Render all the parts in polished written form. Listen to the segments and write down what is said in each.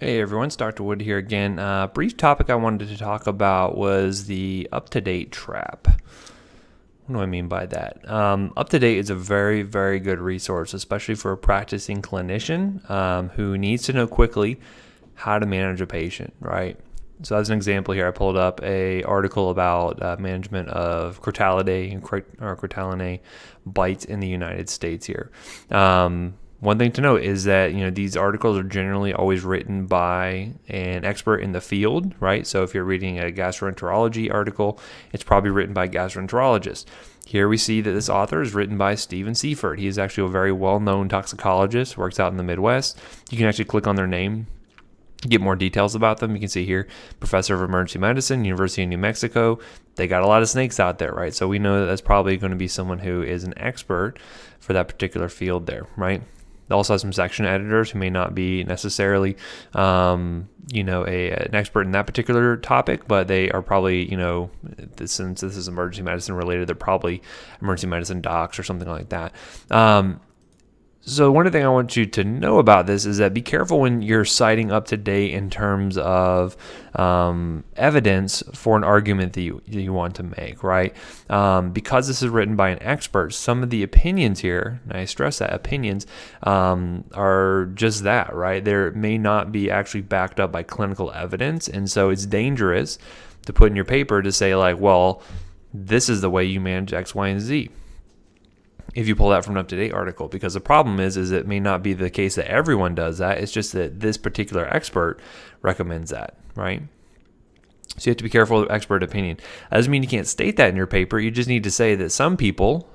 Hey everyone, it's Dr. Wood here again. Brief topic I wanted to talk about was the UptoDate Trap. What do I mean by that? UptoDate is a very, very good resource, especially for a practicing clinician who needs to know quickly how to manage a patient, right? So as an example here, I pulled up a article about management of Crotalinae bites in the United States here. One thing to note is that these articles are generally always written by an expert in the field, right? So if you're reading a gastroenterology article, it's probably written by a gastroenterologist. Here we see that this author is written by Stephen Seifert. He is actually a very well-known toxicologist, works out in the Midwest. You can actually click on their name, get more details about them. You can see here, professor of emergency medicine, University of New Mexico. They got a lot of snakes out there, right? So we know that that's probably going to be someone who is an expert for that particular field there, right? They also have some section editors who may not be necessarily, an expert in that particular topic, but they are probably, since this is emergency medicine related, they're probably emergency medicine docs or something like that. So one thing I want you to know about this is that be careful when you're citing UptoDate in terms of evidence for an argument that you want to make, right? Because this is written by an expert, some of the opinions here, and I stress that opinions, are just that, right? There may not be actually backed up by clinical evidence, and so it's dangerous to put in your paper to say like, well, this is the way you manage X, Y, and Z, if you pull that from an UptoDate article, because the problem is it may not be the case that everyone does that. It's just that this particular expert recommends that, right? So you have to be careful of expert opinion. That doesn't mean you can't state that in your paper. You just need to say that some people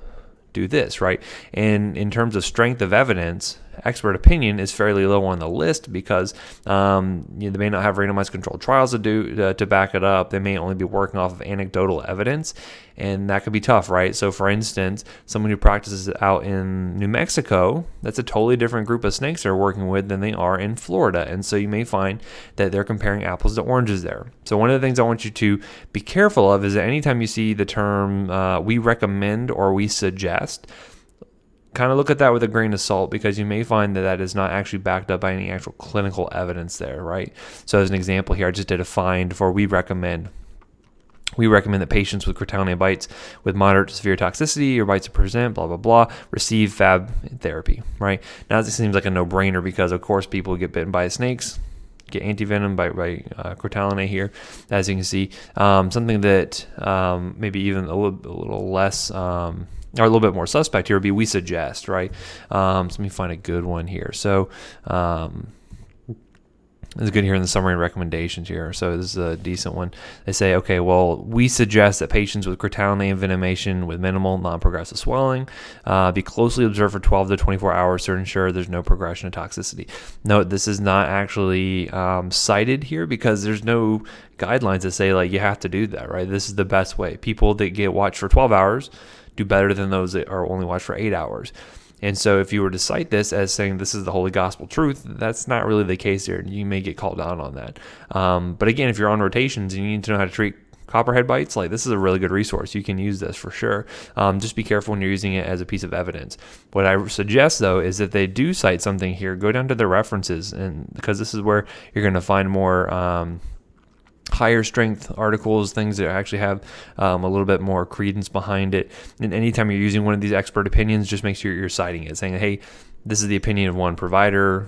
do this, right? And in terms of strength of evidence, expert opinion is fairly low on the list because they may not have randomized controlled trials to back it up. They may only be working off of anecdotal evidence, and that could be tough, right? So for instance, someone who practices out in New Mexico, that's a totally different group of snakes they're working with than they are in Florida, and so you may find that they're comparing apples to oranges there. So one of the things I want you to be careful of is that anytime you see the term we recommend or we suggest, kind of look at that with a grain of salt, because you may find that that is not actually backed up by any actual clinical evidence there, right? So as an example here, I just did a find for we recommend. We recommend that patients with Crotalinae bites with moderate to severe toxicity or bites that present, blah, blah, blah, receive FAB therapy, right? Now, this seems like a no-brainer because, of course, people who get bitten by snakes get antivenom by Crotalinae here, as you can see. Something that maybe even a little less... or a little bit more suspect here would be we suggest, right? So let me find a good one here. So this is good here in the summary and recommendations here. So this is a decent one. They say, okay, well, we suggest that patients with Crotalinae envenomation with minimal non-progressive swelling be closely observed for 12 to 24 hours to ensure there's no progression of toxicity. Note, this is not actually cited here because there's no guidelines that say like you have to do that, right? This is the best way. People that get watched for 12 hours do better than those that are only watched for 8 hours. And so if you were to cite this as saying this is the holy gospel truth, that's not really the case here. You may get called out on that. But again, if you're on rotations and you need to know how to treat copperhead bites, like this is a really good resource. You can use this for sure. Just be careful when you're using it as a piece of evidence. What I suggest though is that they do cite something here, go down to the references, and because this is where you're going to find more higher strength articles, things that actually have a little bit more credence behind it. And anytime you're using one of these expert opinions, just make sure you're citing it, saying, hey, this is the opinion of one provider,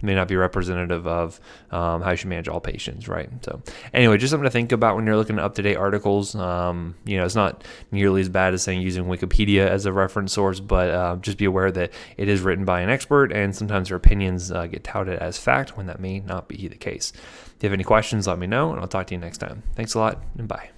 may not be representative of how you should manage all patients, right? So anyway, just something to think about when you're looking at UptoDate articles. It's not nearly as bad as saying using Wikipedia as a reference source, but just be aware that it is written by an expert, and sometimes their opinions get touted as fact when that may not be the case. If you have any questions, let me know, and I'll talk to you next time. Thanks a lot, and bye.